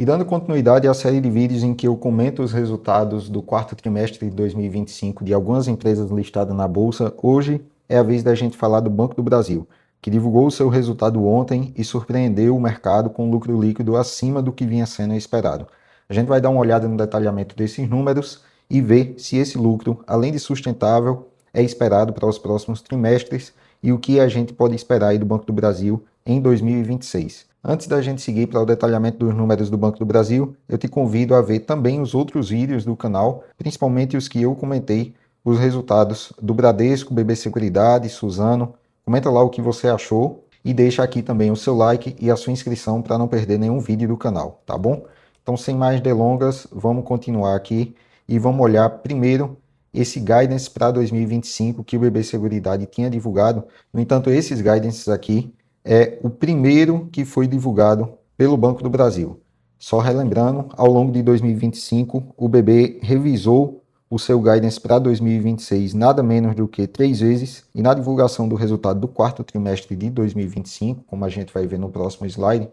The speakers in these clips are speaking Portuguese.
E dando continuidade à série de vídeos em que eu comento os resultados do quarto trimestre de 2025 de algumas empresas listadas na Bolsa, hoje é a vez da gente falar do Banco do Brasil, que divulgou o seu resultado ontem e surpreendeu o mercado com lucro líquido acima do que vinha sendo esperado. A gente vai dar uma olhada no detalhamento desses números e ver se esse lucro, além de sustentável, é esperado para os próximos trimestres e o que a gente pode esperar aí do Banco do Brasil em 2026. Antes da gente seguir para o detalhamento dos números do Banco do Brasil, eu te convido a ver também os outros vídeos do canal, principalmente os que eu comentei, os resultados do Bradesco, BB Seguridade, Suzano. Comenta lá o que você achou e deixa aqui também o seu like e a sua inscrição para não perder nenhum vídeo do canal, tá bom? Então, sem mais delongas, vamos continuar aqui e vamos olhar primeiro esse guidance para 2025 que o BB Seguridade tinha divulgado. No entanto, esses guidances aqui é o primeiro que foi divulgado pelo Banco do Brasil. Só relembrando, ao longo de 2025, o BB revisou o seu guidance para 2026 nada menos do que 3 vezes, e na divulgação do resultado do quarto trimestre de 2025, como a gente vai ver no próximo slide,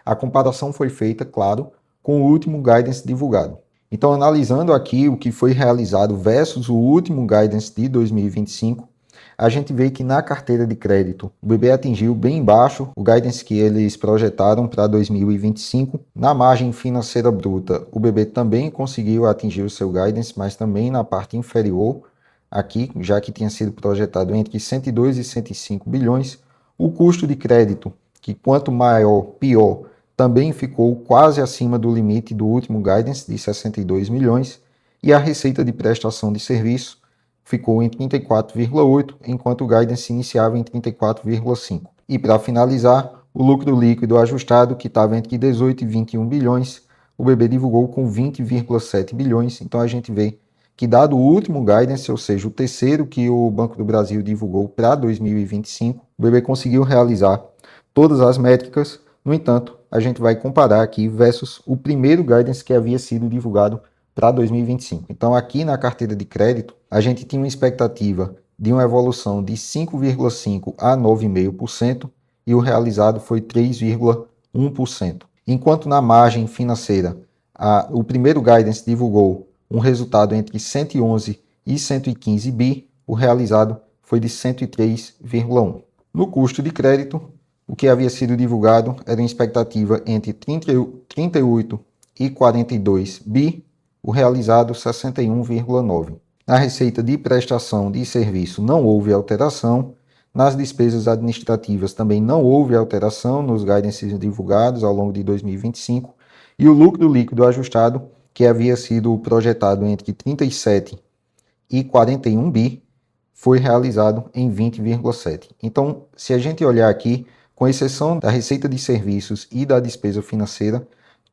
a comparação foi feita, claro, com o último guidance divulgado. Então, analisando aqui o que foi realizado versus o último guidance de 2025, a gente vê que na carteira de crédito o BB atingiu bem baixo o guidance que eles projetaram para 2025. Na margem financeira bruta, o BB também conseguiu atingir o seu guidance, mas também na parte inferior, aqui, já que tinha sido projetado entre 102 e 105 bilhões. O custo de crédito, que quanto maior, pior, também ficou quase acima do limite do último guidance de 62 milhões. E a receita de prestação de serviço ficou em 34,8, enquanto o guidance iniciava em 34,5. E para finalizar, o lucro líquido ajustado, que estava entre 18 e 21 bilhões, o BB divulgou com 20,7 bilhões. Então a gente vê que, dado o último guidance, ou seja, o terceiro que o Banco do Brasil divulgou para 2025, o BB conseguiu realizar todas as métricas. No entanto, a gente vai comparar aqui versus o primeiro guidance que havia sido divulgado para 2025. Então, aqui na carteira de crédito, a gente tinha uma expectativa de uma evolução de 5,5% a 9,5% e o realizado foi 3,1%. Enquanto na margem financeira, o primeiro guidance divulgou um resultado entre 111 e 115 bi, o realizado foi de 103,1. No custo de crédito, o que havia sido divulgado era uma expectativa entre 38 e 42 bi, o realizado 61,9. Na receita de prestação de serviço não houve alteração. Nas despesas administrativas também não houve alteração nos guidances divulgados ao longo de 2025. E o lucro líquido ajustado, que havia sido projetado entre 37 e 41 bi, foi realizado em 20,7. Então, se a gente olhar aqui, com exceção da receita de serviços e da despesa financeira,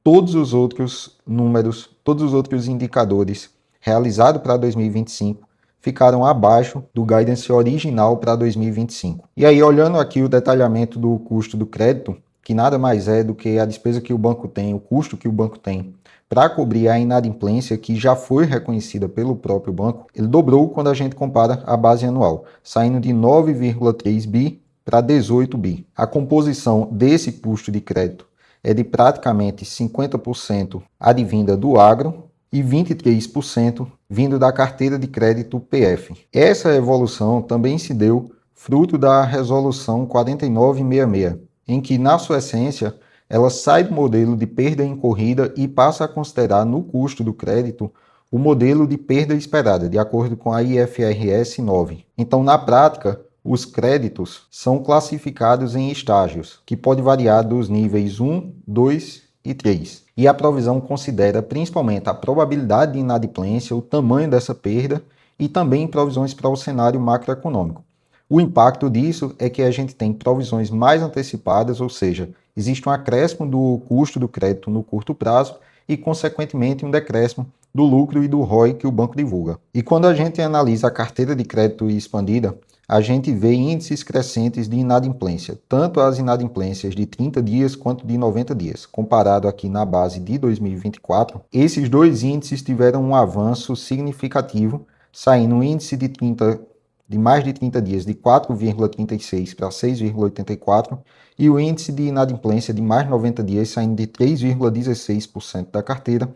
todos os outros números, todos os outros indicadores realizados para 2025 ficaram abaixo do guidance original para 2025. E aí, olhando aqui o detalhamento do custo do crédito, que nada mais é do que a despesa que o banco tem, o custo que o banco tem para cobrir a inadimplência que já foi reconhecida pelo próprio banco, ele dobrou quando a gente compara a base anual, saindo de 9,3 bi para 18 bi. A composição desse custo de crédito é de praticamente 50% advinda do agro e 23% vindo da carteira de crédito PF. Essa evolução também se deu fruto da Resolução 4966, em que, na sua essência, ela sai do modelo de perda incorrida e passa a considerar no custo do crédito o modelo de perda esperada, de acordo com a IFRS 9. Então, na prática, os créditos são classificados em estágios, que pode variar dos níveis 1, 2 e 3. E a provisão considera principalmente a probabilidade de inadimplência, o tamanho dessa perda e também provisões para o cenário macroeconômico. O impacto disso é que a gente tem provisões mais antecipadas, ou seja, existe um acréscimo do custo do crédito no curto prazo e, consequentemente, um decréscimo do lucro e do ROI que o banco divulga. E quando a gente analisa a carteira de crédito expandida, a gente vê índices crescentes de inadimplência, tanto as inadimplências de 30 dias quanto de 90 dias. Comparado aqui na base de 2024, esses dois índices tiveram um avanço significativo, saindo um índice de 30 de mais de 30 dias de 4,36 para 6,84 e o índice de inadimplência de mais de 90 dias saindo de 3,16% da carteira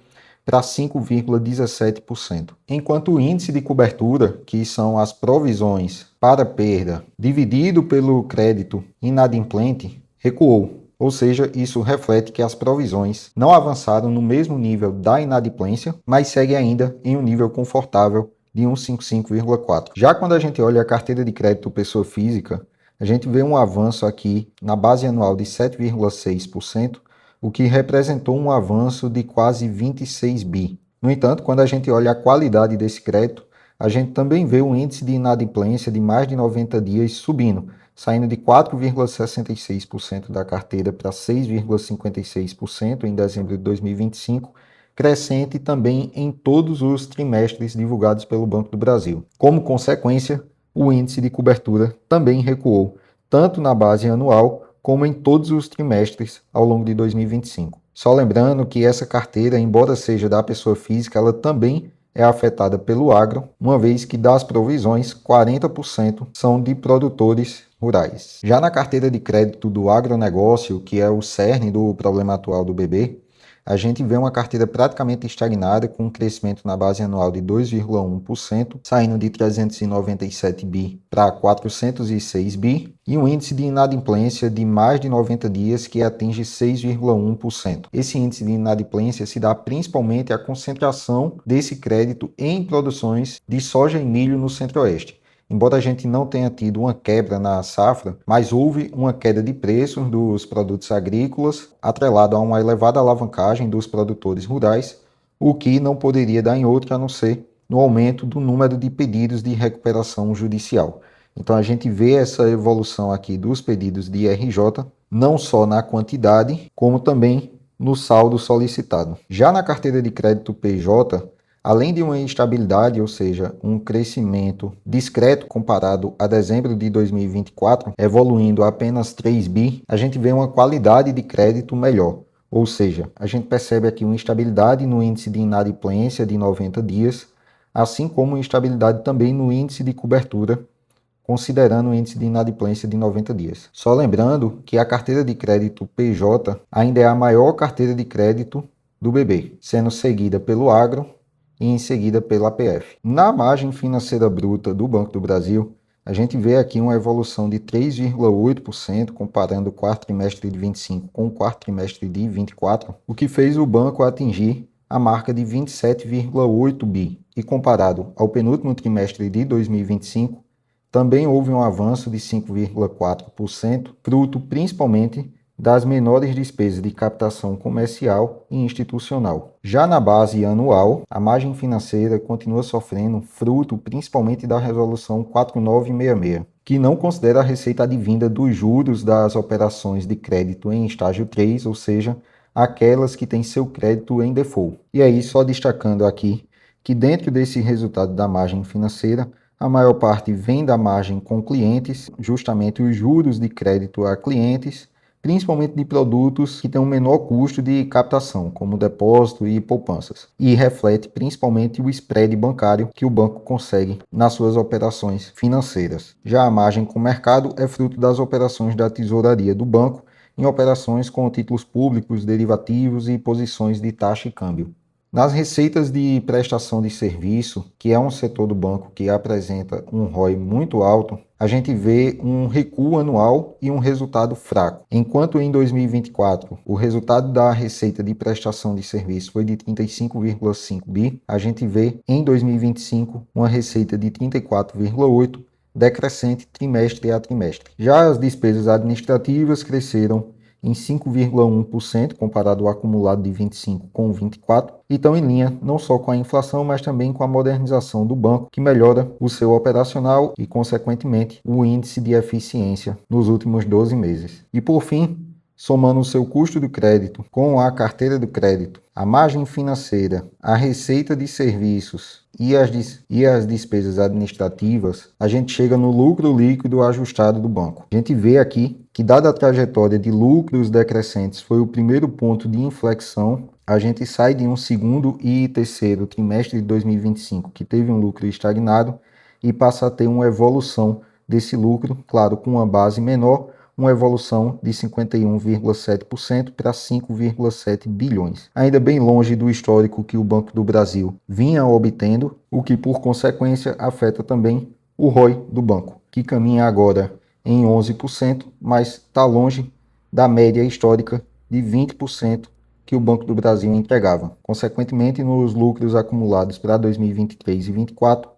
para 5,17%. Enquanto o índice de cobertura, que são as provisões para perda dividido pelo crédito inadimplente, recuou. Ou seja, isso reflete que as provisões não avançaram no mesmo nível da inadimplência, mas segue ainda em um nível confortável de 155,4. Já quando a gente olha a carteira de crédito pessoa física, a gente vê um avanço aqui na base anual de 7,6%, o que representou um avanço de quase 26 bi. No entanto, quando a gente olha a qualidade desse crédito, a gente também vê um índice de inadimplência de mais de 90 dias subindo, saindo de 4,66% da carteira para 6,56% em dezembro de 2025, crescente também em todos os trimestres divulgados pelo Banco do Brasil. Como consequência, o índice de cobertura também recuou, tanto na base anual como em todos os trimestres ao longo de 2025. Só lembrando que essa carteira, embora seja da pessoa física, ela também é afetada pelo agro, uma vez que das provisões, 40% são de produtores rurais. Já na carteira de crédito do agronegócio, que é o cerne do problema atual do BB, a gente vê uma carteira praticamente estagnada, com um crescimento na base anual de 2,1%, saindo de 397 bi para 406 bi, e um índice de inadimplência de mais de 90 dias que atinge 6,1%. Esse índice de inadimplência se dá principalmente à concentração desse crédito em produções de soja e milho no Centro-Oeste. Embora a gente não tenha tido uma quebra na safra, mas houve uma queda de preços dos produtos agrícolas, atrelado a uma elevada alavancagem dos produtores rurais, o que não poderia dar em outra a não ser no aumento do número de pedidos de recuperação judicial. Então a gente vê essa evolução aqui dos pedidos de RJ, não só na quantidade, como também no saldo solicitado. Já na carteira de crédito PJ, além de uma estabilidade, ou seja, um crescimento discreto comparado a dezembro de 2024, evoluindo apenas 3 bi, a gente vê uma qualidade de crédito melhor. Ou seja, a gente percebe aqui uma estabilidade no índice de inadimplência de 90 dias, assim como uma estabilidade também no índice de cobertura, considerando o índice de inadimplência de 90 dias. Só lembrando que a carteira de crédito PJ ainda é a maior carteira de crédito do BB, sendo seguida pelo agro, e em seguida pela APF. Na margem financeira bruta do Banco do Brasil, a gente vê aqui uma evolução de 3,8% comparando o quarto trimestre de 25 com o quarto trimestre de 24, o que fez o banco atingir a marca de 27,8 bi. E comparado ao penúltimo trimestre de 2025, também houve um avanço de 5,4%, fruto principalmente das menores despesas de captação comercial e institucional. Já na base anual, a margem financeira continua sofrendo fruto principalmente da resolução 4966, que não considera a receita advinda dos juros das operações de crédito em estágio 3, ou seja, aquelas que têm seu crédito em default. E aí, só destacando aqui que dentro desse resultado da margem financeira, a maior parte vem da margem com clientes, justamente os juros de crédito a clientes, principalmente de produtos que têm um menor custo de captação, como depósito e poupanças, e reflete principalmente o spread bancário que o banco consegue nas suas operações financeiras. Já a margem com mercado é fruto das operações da tesouraria do banco em operações com títulos públicos, derivativos e posições de taxa e câmbio. Nas receitas de prestação de serviço, que é um setor do banco que apresenta um ROI muito alto, a gente vê um recuo anual e um resultado fraco. Enquanto em 2024 o resultado da receita de prestação de serviço foi de 35,5 bi, a gente vê em 2025 uma receita de 34,8, decrescente trimestre a trimestre. Já as despesas administrativas cresceram em 5,1% comparado ao acumulado de 25 com 24, e estão em linha não só com a inflação, mas também com a modernização do banco, que melhora o seu operacional e, consequentemente, o índice de eficiência nos últimos 12 meses. E, por fim, somando o seu custo do crédito com a carteira do crédito, a margem financeira, a receita de serviços e as despesas administrativas, a gente chega no lucro líquido ajustado do banco. A gente vê aqui que, dada a trajetória de lucros decrescentes, foi o primeiro ponto de inflexão. A gente sai de um segundo e terceiro trimestre de 2025 que teve um lucro estagnado, e passa a ter uma evolução desse lucro, claro, com uma base menor, uma evolução de 51,7% para 5,7 bilhões. Ainda bem longe do histórico que o Banco do Brasil vinha obtendo, o que por consequência afeta também o ROI do banco, que caminha agora em 11%, mas está longe da média histórica de 20% que o Banco do Brasil entregava. Consequentemente, nos lucros acumulados para 2023 e 2024,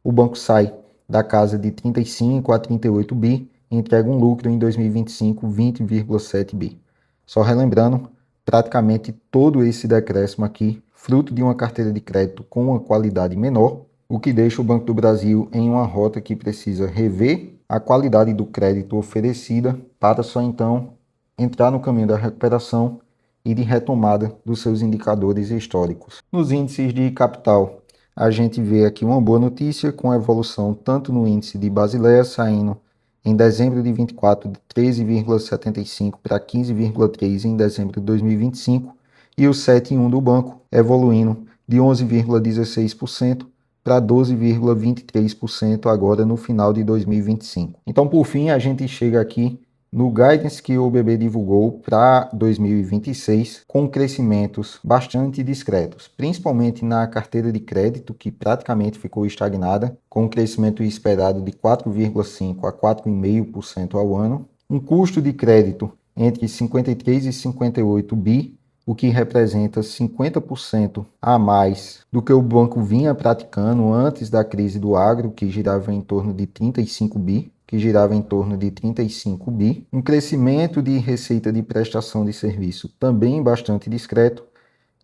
o banco sai da casa de 35 a 38 bi e entrega um lucro em 2025 20,7 bi. Só relembrando, praticamente todo esse decréscimo aqui, fruto de uma carteira de crédito com uma qualidade menor, o que deixa o Banco do Brasil em uma rota que precisa rever a qualidade do crédito oferecida para só então entrar no caminho da recuperação e de retomada dos seus indicadores históricos. Nos índices de capital, a gente vê aqui uma boa notícia com a evolução tanto no índice de Basileia saindo em dezembro de 24 de 13,75 para 15,3 em dezembro de 2025 e o 7 em 1 do banco evoluindo de 11,16% para 12,23% agora no final de 2025. Então, por fim, a gente chega aqui no guidance que o BB divulgou para 2026, com crescimentos bastante discretos, principalmente na carteira de crédito, que praticamente ficou estagnada, com um crescimento esperado de 4,5% a 4,5% ao ano, um custo de crédito entre 53 e 58 bi, o que representa 50% a mais do que o banco vinha praticando antes da crise do agro, que girava em torno de 35 bi, um crescimento de receita de prestação de serviço também bastante discreto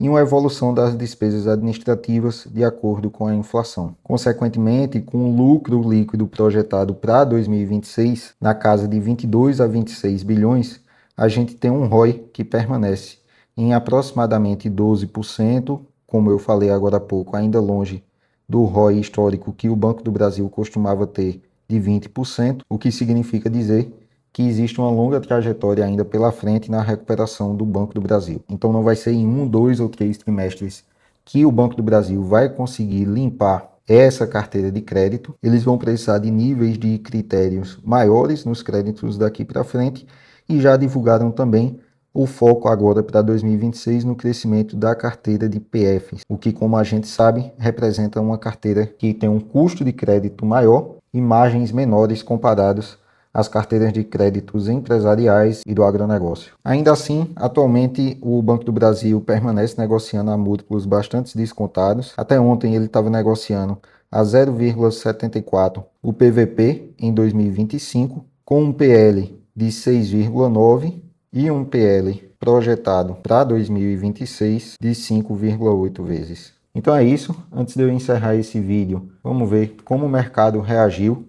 e uma evolução das despesas administrativas de acordo com a inflação. Consequentemente, com o lucro líquido projetado para 2026 na casa de 22 a 26 bilhões, a gente tem um ROI que permanece em aproximadamente 12%, como eu falei agora há pouco, ainda longe do ROI histórico que o Banco do Brasil costumava ter de 20%, o que significa dizer que existe uma longa trajetória ainda pela frente na recuperação do Banco do Brasil. Então não vai ser em 1, 2 ou 3 trimestres que o Banco do Brasil vai conseguir limpar essa carteira de crédito. Eles vão precisar de níveis de critérios maiores nos créditos daqui para frente e já divulgaram também o foco agora para 2026 no crescimento da carteira de PFs, o que, como a gente sabe, representa uma carteira que tem um custo de crédito maior e margens menores comparados às carteiras de créditos empresariais e do agronegócio. Ainda assim, atualmente o Banco do Brasil permanece negociando a múltiplos bastante descontados. Até ontem ele estava negociando a 0,74 o PVP em 2025, com um PL de 6,9 e um PL projetado para 2026 de 5,8 vezes. Então é isso. Antes de eu encerrar esse vídeo, vamos ver como o mercado reagiu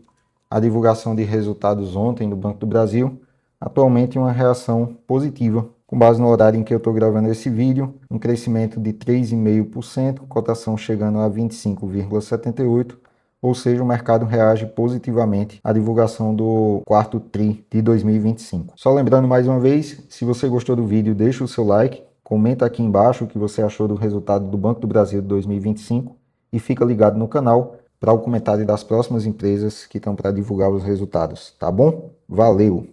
à divulgação de resultados ontem do Banco do Brasil. Atualmente uma reação positiva, com base no horário em que eu estou gravando esse vídeo, um crescimento de 3,5%, cotação chegando a 25,78%, ou seja, o mercado reage positivamente à divulgação do quarto TRI de 2025. Só lembrando mais uma vez, se você gostou do vídeo, deixa o seu like, comenta aqui embaixo o que você achou do resultado do Banco do Brasil de 2025 e fica ligado no canal para o comentário das próximas empresas que estão para divulgar os resultados, tá bom? Valeu!